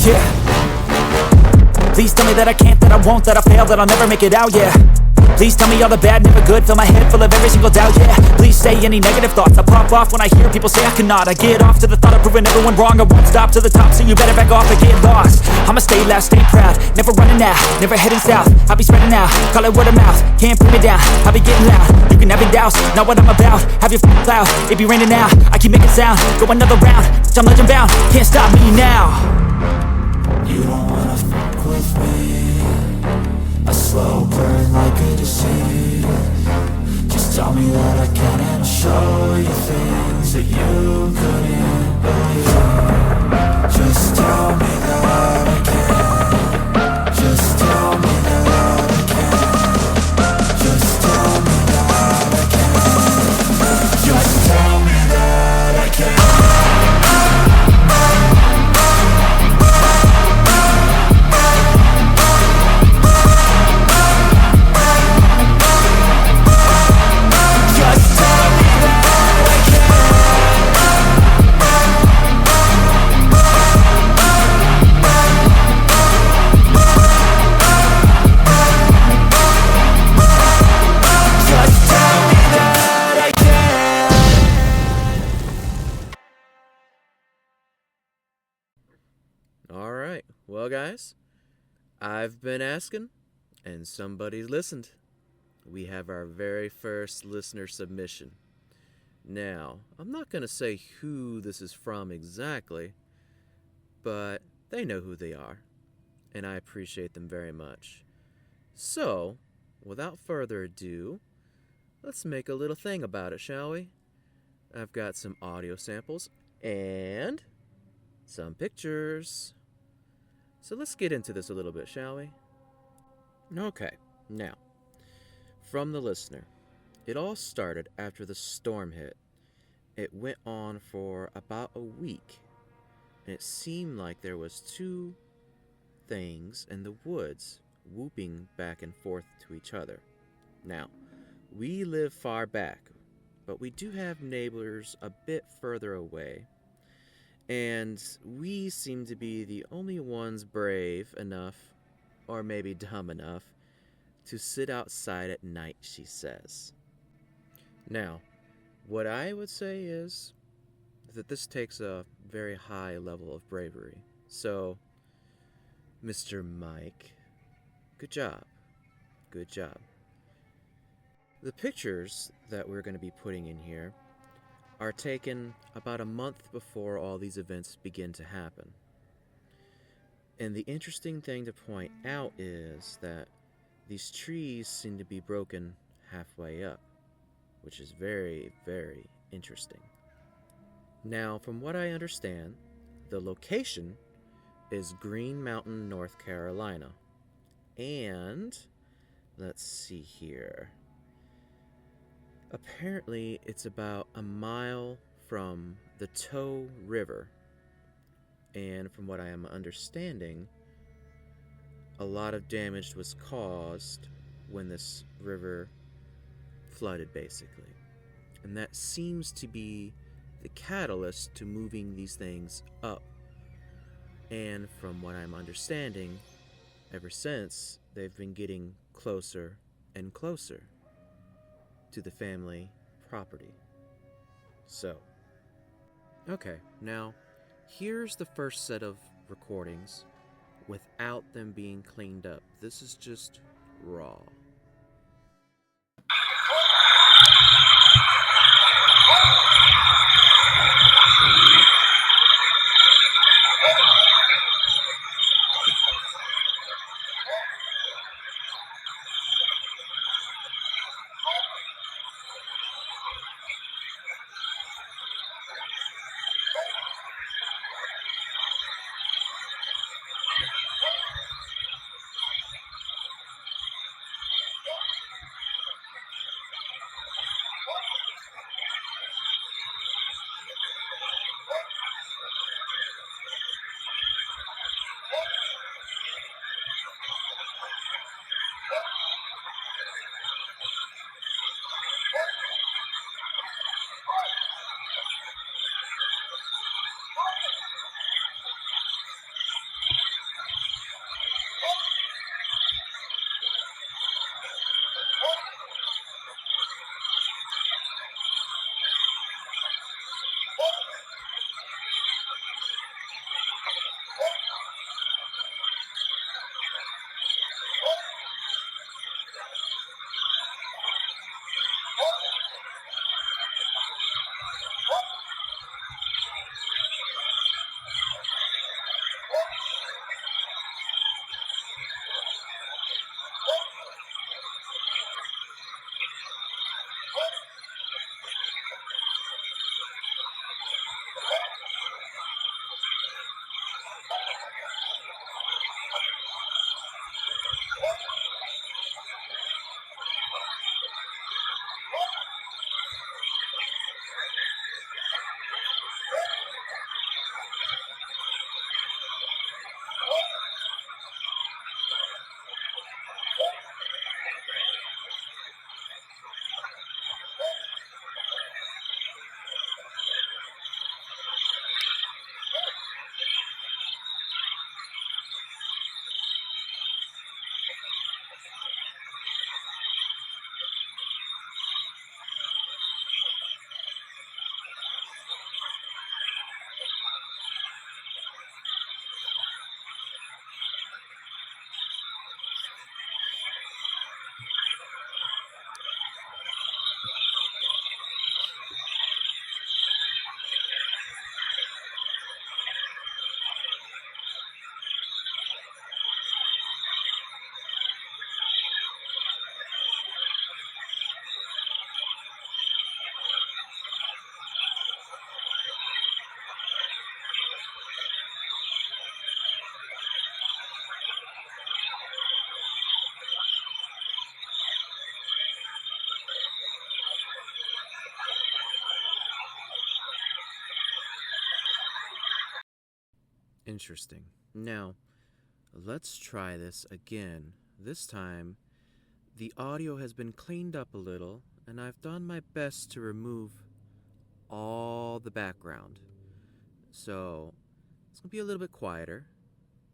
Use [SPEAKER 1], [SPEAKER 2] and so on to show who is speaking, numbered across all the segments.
[SPEAKER 1] yeah. Please tell me that I can't, that I won't, that I fail, that I'll never make it out, yeah. Please tell me all the bad, never good, fill my head full of every single doubt, yeah. Please say any negative thoughts, I pop off when I hear people say I cannot. I get off to the thought of proving everyone wrong, I won't stop to the top, so you better back off and get lost. I'ma stay loud, stay proud, never running out, never heading south. I'll be spreading out, call it word of mouth, can't put me down, I'll be getting loud. You can have it douse, not what I'm about, have your f***ing cloud, it be raining now. I keep making sound, go another round, I'm legend bound, can't stop me now.
[SPEAKER 2] You don't wanna fuck with me, a slow burn like a disease. Just tell me that I can and I'll show you things that you couldn't believe. Just tell me that I can. Just tell me that I can. Just tell me that I can. Just tell me that I can.
[SPEAKER 3] Alright, well guys, I've been asking, and somebody's listened. We have our very first listener submission. Now, I'm not going to say who this is from exactly, but they know who they are, and I appreciate them very much. So, without further ado, let's make a little thing about it, shall we? I've got some audio samples and some pictures. So let's get into this a little bit, shall we? Okay, now, from the listener, it all started after the storm hit. It went on for about a week, and it seemed like there was two things in the woods whooping back and forth to each other. Now, we live far back, but we do have neighbors a bit further away. And we seem to be the only ones brave enough, or maybe dumb enough, to sit outside at night, she says. Now, what I would say is that this takes a very high level of bravery. So, Mr. Mike, good job. Good job. The pictures that we're going to be putting in here are taken about a month before all these events begin to happen. And the interesting thing to point out is that these trees seem to be broken halfway up, which is very, very interesting. Now, from what I understand, the location is Green Mountain, North Carolina. And, let's see here. Apparently, it's about a mile from the Tow River. And from what I am understanding, a lot of damage was caused when this river flooded, basically. And that seems to be the catalyst to moving these things up. And from what I'm understanding, ever since, they've been getting closer and closer to the family property. So, okay, now here's the first set of recordings without them being cleaned up. This is just raw. Interesting. Now, let's try this again. This time, the audio has been cleaned up a little, and I've done my best to remove all the background. So, it's going to be a little bit quieter,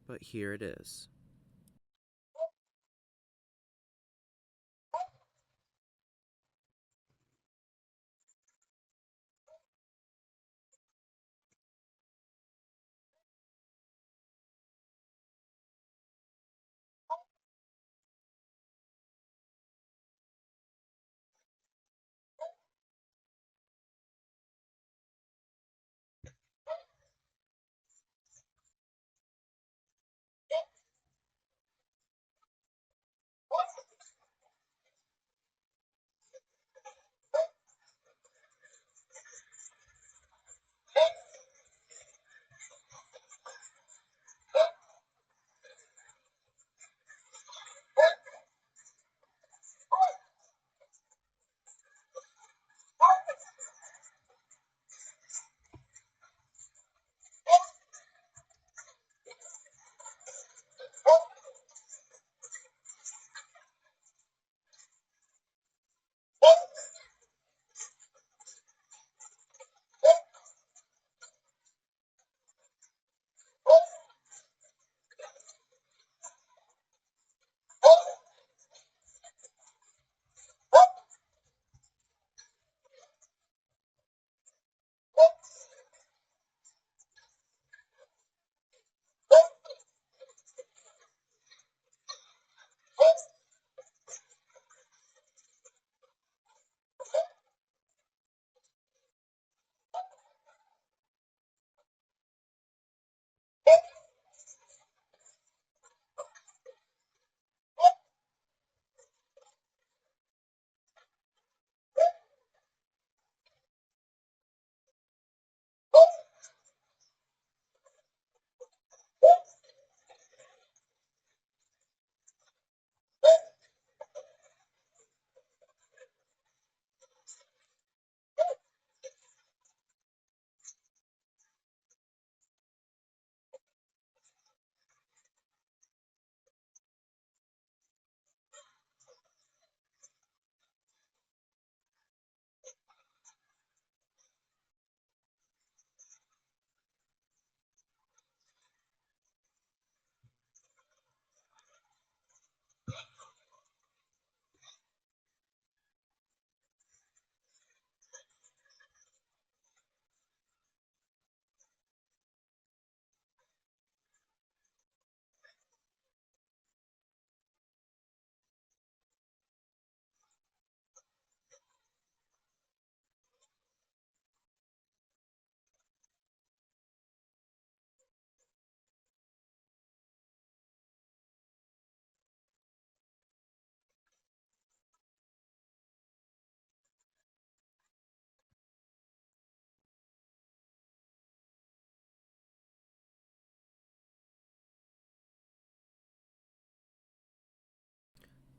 [SPEAKER 3] but here it is.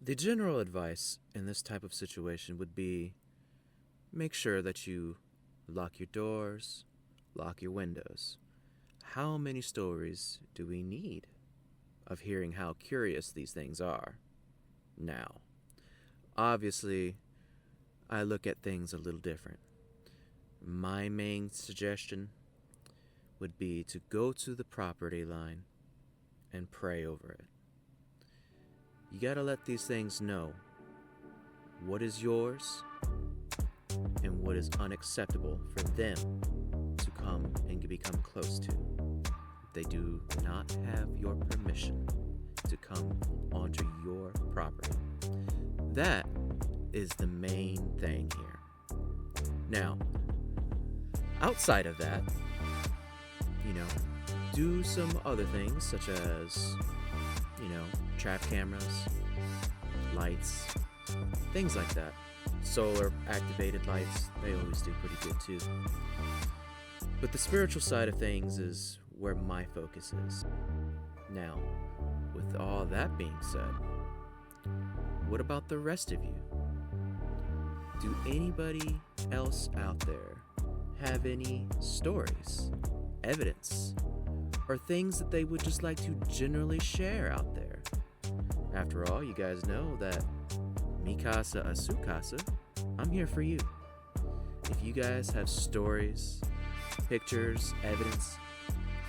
[SPEAKER 3] The general advice in this type of situation would be make sure that you lock your doors, lock your windows. How many stories do we need of hearing how curious these things are? Now, obviously, I look at things a little different. My main suggestion would be to go to the property line and pray over it. You gotta let these things know what is yours and what is unacceptable for them to come and become close to. They do not have your permission to come onto your property. That is the main thing here. Now, outside of that, do some other things such as, trap cameras, lights, things like that. Solar activated lights, they always do pretty good too. But the spiritual side of things is where my focus is. Now, with all that being said, what about the rest of you? Do anybody else out there have any stories, evidence, or things that they would just like to generally share out there. After all, you guys know that mi casa a su casa, I'm here for you. If you guys have stories, pictures, evidence,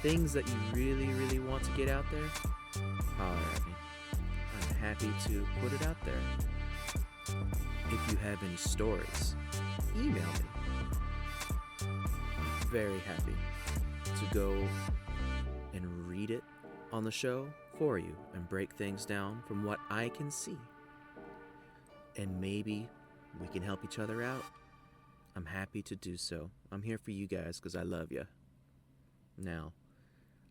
[SPEAKER 3] things that you really, really want to get out there, holler at me. I'm happy to put it out there. If you have any stories, email me. I'm very happy to go and read it on the show for you and break things down from what I can see. And maybe we can help each other out. I'm happy to do so. I'm here for you guys because I love you. Now,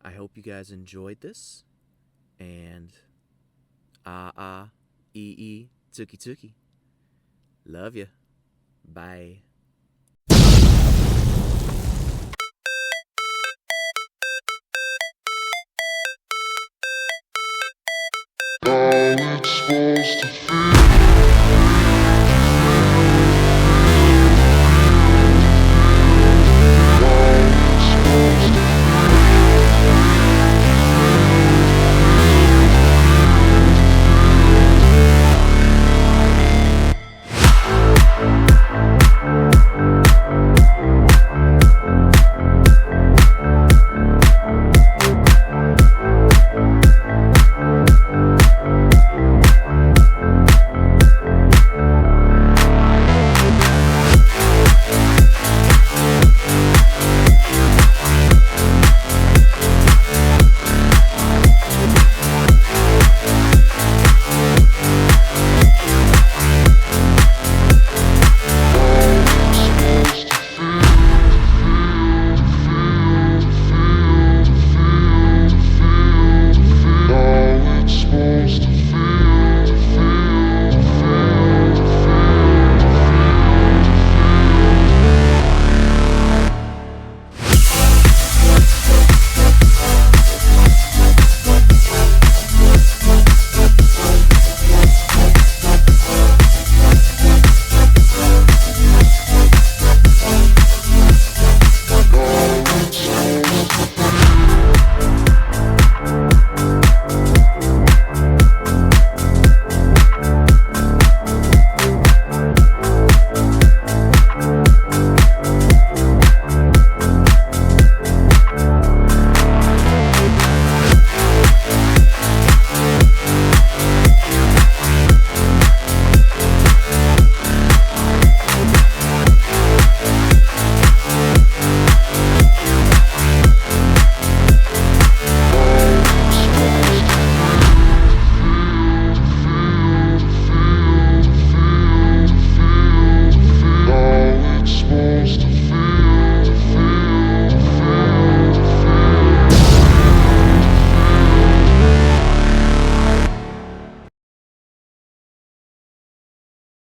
[SPEAKER 3] I hope you guys enjoyed this. And tuki tuki. Love you. Bye.
[SPEAKER 4] How it's supposed to feel.